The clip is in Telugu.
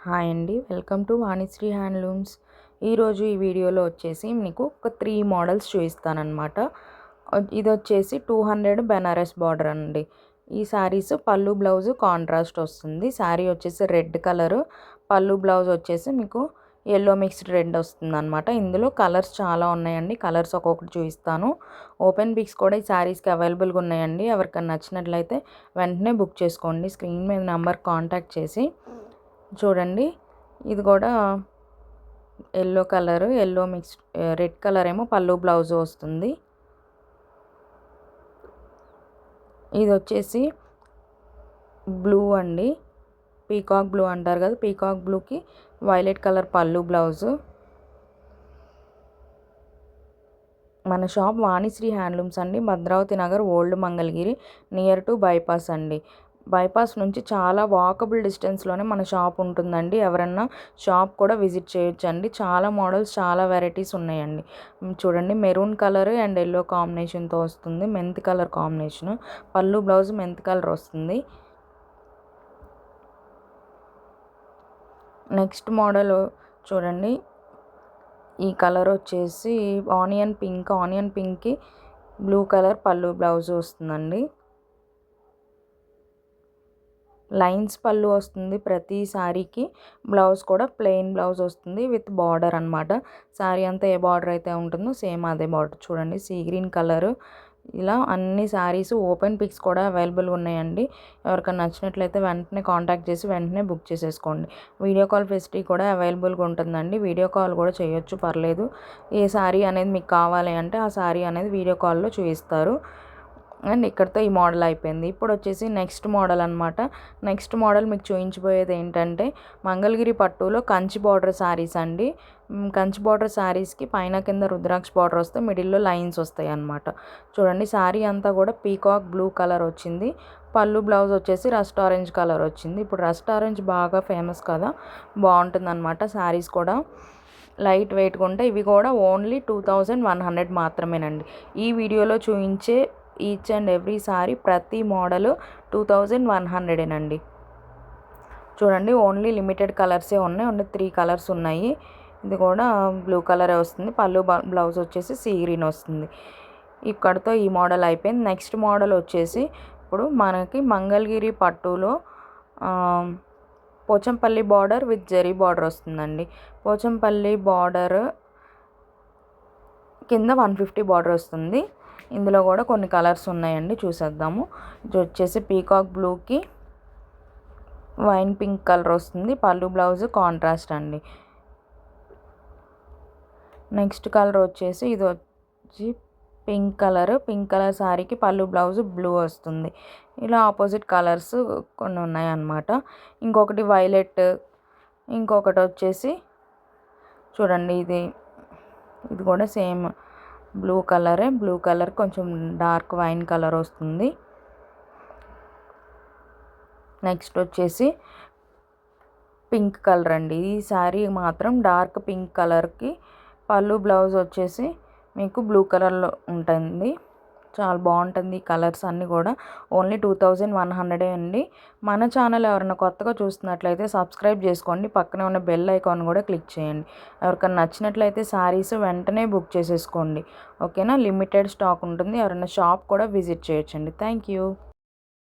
హాయ్ అండి, వెల్కమ్ టు వాణిశ్రీ హ్యాండ్లూమ్స్. ఈరోజు ఈ వీడియోలో వచ్చేసి మీకు ఒక 3 మోడల్స్ చూపిస్తానన్నమాట. ఇది వచ్చేసి 200 బెనారస్ బార్డర్ అండి. ఈ శారీస్ పళ్ళు బ్లౌజ్ కాంట్రాస్ట్ వస్తుంది. శారీ వచ్చేసి రెడ్ కలరు, పళ్ళు బ్లౌజ్ వచ్చేసి మీకు ఎల్లో మిక్స్డ్ రెడ్ వస్తుంది అనమాట. ఇందులో కలర్స్ చాలా ఉన్నాయండి. కలర్స్ ఒక్కొక్కటి చూపిస్తాను. ఓపెన్ పిక్స్ కూడా ఈ శారీస్కి అవైలబుల్గా ఉన్నాయండి. ఎవరికైనా నచ్చినట్లయితే వెంటనే బుక్ చేసుకోండి. స్క్రీన్ మీద నెంబర్ కాంటాక్ట్ చేసి చూడండి. ఇది కూడా yellow colour, yellow mix red colour ఏమో పళ్ళు బ్లౌజ్ వస్తుంది. ఇది వచ్చేసి బ్లూ అండి, పీకాక్ బ్లూ అంటారు కదా, పీకాక్ బ్లూకి వైలెట్ కలర్ పళ్ళు బ్లౌజు. మన షాప్ వాణిశ్రీ హ్యాండ్లూమ్స్ అండి, Bhadravati Nagar, old Mangalagiri, near to bypass అండి. బైపాస్ నుంచి చాలా వాకబుల్ డిస్టెన్స్లోనే మన షాప్ ఉంటుందండి. ఎవరన్నా షాప్ కూడా విజిట్ చేయొచ్చండి. చాలా మోడల్స్, చాలా వెరైటీస్ ఉన్నాయండి. చూడండి, మెరూన్ కలర్ అండ్ ఎల్లో కాంబినేషన్తో వస్తుంది. మెంత్ కలర్ కాంబినేషన్, పళ్ళు బ్లౌజ్ మెంత్ కలర్ వస్తుంది. నెక్స్ట్ మోడల్ చూడండి, ఈ కలర్ వచ్చేసి ఆనియన్ పింక్కి బ్లూ కలర్ పళ్ళు బ్లౌజ్ వస్తుందండి. లైన్స్ పళ్ళు వస్తుంది ప్రతి శారీకి. బ్లౌజ్ కూడా ప్లెయిన్ బ్లౌజ్ వస్తుంది విత్ బార్డర్ అనమాట. శారీ అంతా ఏ బార్డర్ అయితే ఉంటుందో సేమ్ అదే బార్డర్. చూడండి, సీ గ్రీన్ కలరు. ఇలా అన్ని శారీస్ ఓపెన్ పిక్స్ కూడా అవైలబుల్గా ఉన్నాయండి. ఎవరికైనా నచ్చినట్లయితే వెంటనే కాంటాక్ట్ చేసి వెంటనే బుక్ చేసేసుకోండి. వీడియో కాల్ ఫెసిలిటీ కూడా అవైలబుల్గా ఉంటుందండి. వీడియో కాల్ కూడా చేయొచ్చు, పర్లేదు. ఏ శారీ అనేది మీకు కావాలి అంటే ఆ శారీ అనేది వీడియో కాల్లో చూపిస్తారు. అండ్ ఇక్కడితో ఈ మోడల్ అయిపోయింది. ఇప్పుడు వచ్చేసి నెక్స్ట్ మోడల్ అనమాట. నెక్స్ట్ మోడల్ మీకు చూపించబోయేది ఏంటంటే మంగళగిరి పట్టులో కంచి బార్డర్ శారీస్ అండి. కంచి బార్డర్ శారీస్కి పైన కింద రుద్రాక్ష బార్డర్ వస్తే మిడిల్లో లైన్స్ వస్తాయి అన్నమాట. చూడండి, శారీ అంతా కూడా పీకాక్ బ్లూ కలర్ వచ్చింది. పళ్ళు బ్లౌజ్ వచ్చేసి రస్ట్ ఆరెంజ్ కలర్ వచ్చింది. ఇప్పుడు రస్ట్ ఆరెంజ్ బాగా ఫేమస్ కదా, బాగుంటుంది అనమాట. శారీస్ కూడా లైట్ వెయిట్గా ఉంటాయి. ఇవి కూడా ఓన్లీ 2100 మాత్రమేనండి. ఈ వీడియోలో చూపించే ఈచ్ అండ్ ఎవ్రీ సారీ ప్రతి మోడల్ 2100 చూడండి, ఓన్లీ లిమిటెడ్ కలర్సే ఉన్నాయి. ఓన్లీ 3 కలర్స్ ఉన్నాయి. ఇది కూడా బ్లూ కలరే వస్తుంది. పళ్ళు బ్లౌజ్ వచ్చేసి సీ గ్రీన్ వస్తుంది. ఇక్కడితో ఈ మోడల్ అయిపోయింది. నెక్స్ట్ మోడల్ వచ్చేసి ఇప్పుడు మనకి మంగళగిరి పట్టులో Pochampally border with zari border వస్తుందండి. పోచంపల్లి బార్డర్ కింద 150 బార్డర్ వస్తుంది. ఇందులో కూడా కొన్ని కలర్స్ ఉన్నాయండి, చూసేద్దాము. ఇది వచ్చేసి పీకాక్ బ్లూకి వైన్ పింక్ కలర్ వస్తుంది. పళ్ళు బ్లౌజ్ కాంట్రాస్ట్ అండి. నెక్స్ట్ కలర్ వచ్చేసి ఇది వచ్చి పింక్ కలర్ శారీకి పళ్ళు బ్లౌజ్ బ్లూ వస్తుంది. ఇలా ఆపోజిట్ కలర్స్ కొన్ని ఉన్నాయన్నమాట. ఇంకొకటి వైలెట్, ఇంకొకటి వచ్చేసి చూడండి, ఇది కూడా సేమ్ బ్లూ కలర్ కొంచెం డార్క్ వైన్ కలర్ వస్తుంది. నెక్స్ట్ వచ్చేసి పింక్ కలర్ అండి. ఈ శారీ మాత్రం డార్క్ పింక్ కలర్కి పళ్ళు బ్లౌజ్ వచ్చేసి మీకు బ్లూ కలర్లో ఉంటుంది. చాలా బాగుంటుంది. ఈ కలర్స్ అన్నీ కూడా ఓన్లీ 2100 అండి. మన ఛానల్ ఎవరైనా కొత్తగా చూస్తున్నట్లయితే సబ్స్క్రైబ్ చేసుకోండి. పక్కనే ఉన్న బెల్ ఐకాన్ కూడా క్లిక్ చేయండి. ఎవరికైనా నచ్చినట్లయితే శారీస్ వెంటనే బుక్ చేసేసుకోండి, ఓకేనా. లిమిటెడ్ స్టాక్ ఉంటుంది. ఎవరైనా షాప్ కూడా విజిట్ చేయొచ్చండి. Thank you.